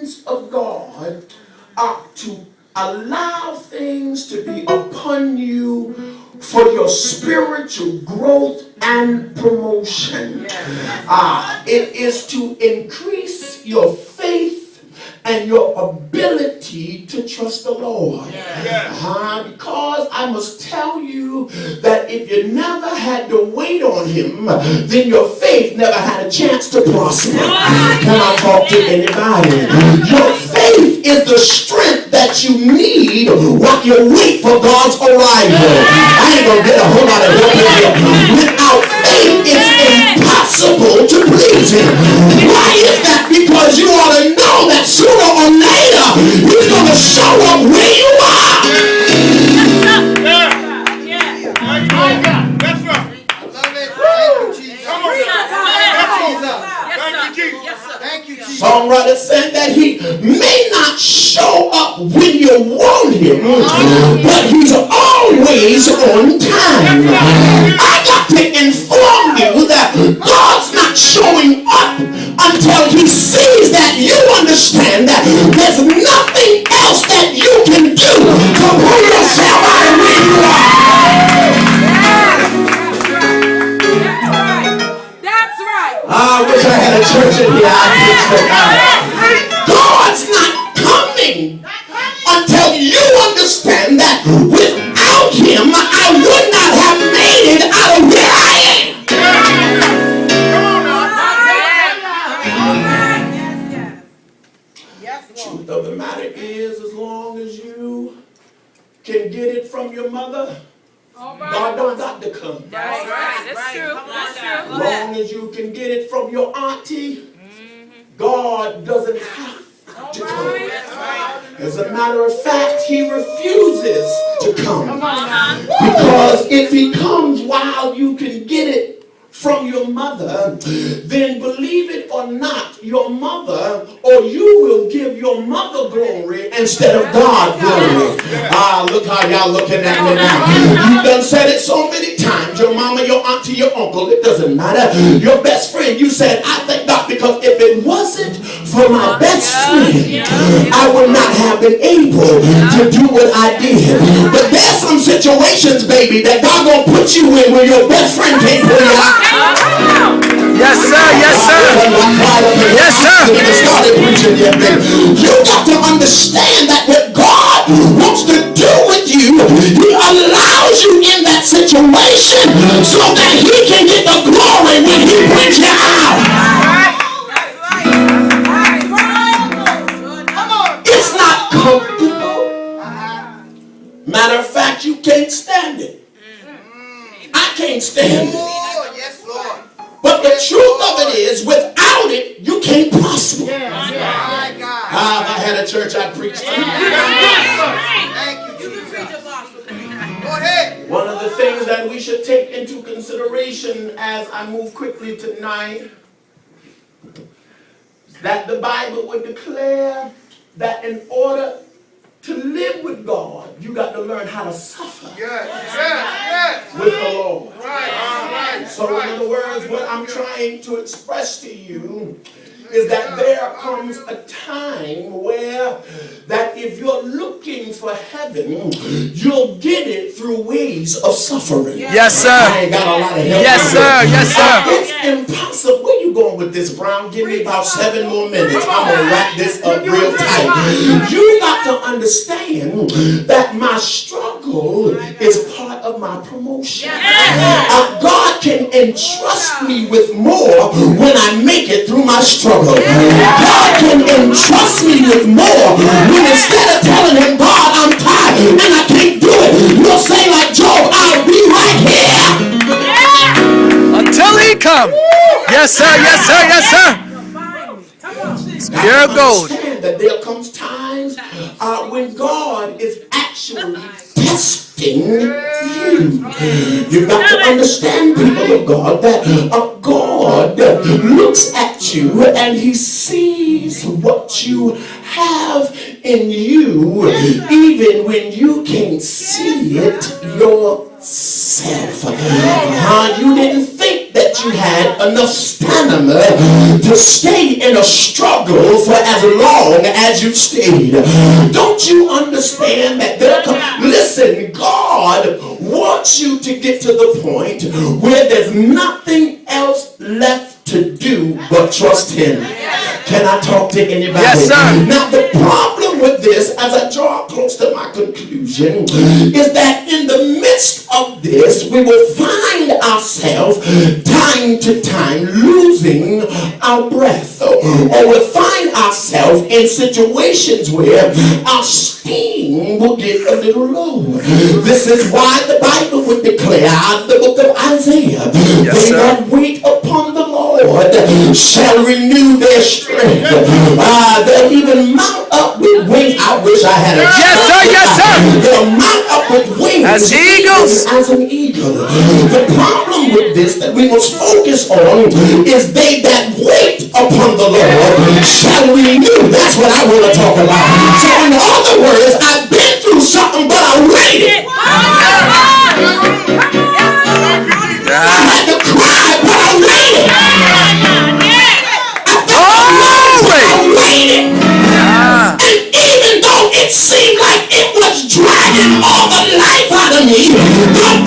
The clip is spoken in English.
plans of God are to allow things to be upon you for your spiritual growth and promotion. It is to increase your faith and your ability to trust the Lord. Because I must tell you that if you never had to wait on him, then your faith never had a chance to prosper. Can I talk to anybody? Your faith is the strength that you need while you wait for God's arrival. I ain't gonna get a whole lot of help in here. Without faith, it's impossible to please him. Why is that? Because you ought to know that sooner or later he's going to show up where you are. That's right. I love it. Thank you, Jesus. Come on. Thank you, Jesus. Thank you, Jesus. Songwriter said that he may not show up when you want him, but he's always on time. I got to inform you that God's not showing up until he sees that you understand that there's nothing else that you can do to pull yourself out of where you are. That's right. I wish I had a church in here. God's not coming until you understand that without him, I would not have made it out of where I am. The truth of the matter is, as long as you can get it from your mother, God don't got to come. That's right. That's true. That's true. As long as you can get it from your auntie, God doesn't have to come. As a matter of fact, he refuses to come. Because if he comes while you can get it from your mother, then believe it or not, your mother or you will give your mother glory instead of God glory. Look how y'all looking at me now. You done said it so many times. Your mama, your auntie, your uncle, it doesn't matter. Your best friend, you said, I thank God, because if it wasn't for my best friend, I would not have been able to do what I did. But there's some situations, baby, that God gonna put you in where your best friend can't pull you out. Yes, sir. Yes, sir. Yes, sir. You got to understand that what God wants to do with you, he allows you in that situation so that he can get the glory when he brings you out. It's not comfortable. Matter of fact, you can't stand it. I can't stand it. But the truth of it is, without it, you can't prosper. If I had a church, I'd preach to you. Go ahead. One of the things that we should take into consideration as I move quickly tonight is that the Bible would declare that in order to live with God, you got to learn how to suffer with the Lord. So in other words, what I'm trying to express to you is that there comes a time where that if you're looking for heaven, you'll get it through ways of suffering. Yes, sir. I ain't got a lot of help. Yes, sir. Yes, sir. It's impossible. Where you going with this, Brown? Give me about 7 more minutes. I'm going to wrap this up real tight. You got to understand that my struggle is part of my promotion. God can entrust me with more when I make it through my struggle. God can entrust me with more when instead of telling him, God, I'm tired and I can't do it, you'll say like Job, I'll be right here until he comes. Yes, sir. Yes, sir. Yes, sir. It's pure gold. That there comes times when God is actually testing you. You've got to understand, people of God, that God looks at you and he sees what you have in you, even when you can't see it yourself. You didn't think that that you had enough stamina to stay in a struggle for as long as you stayed. Don't you understand that listen, God wants you to get to the point where there's nothing else left to do but trust him. Can I talk to anybody? Yes, sir. Now the problem with this, as I draw close to my conclusion, is that in the midst of this, we will find ourselves time to time losing our breath, or we'll find ourselves in situations where our steam will get a little low. This is why the Bible would declare out of the book of Isaiah, they that wait upon the Lord shall renew their strength. They'll even mount up with wings. I wish I had a Yes, sir. Yes, sir. They'll mount up with wings as eagles. As an eagle. The problem with this that we must focus on is they that wait upon the Lord shall renew. That's what I want to talk about. So in other words, I've been through something, but I waited. I had to cry, but I waited. I waited. And even though it seemed like it was dragging all the life out of me, God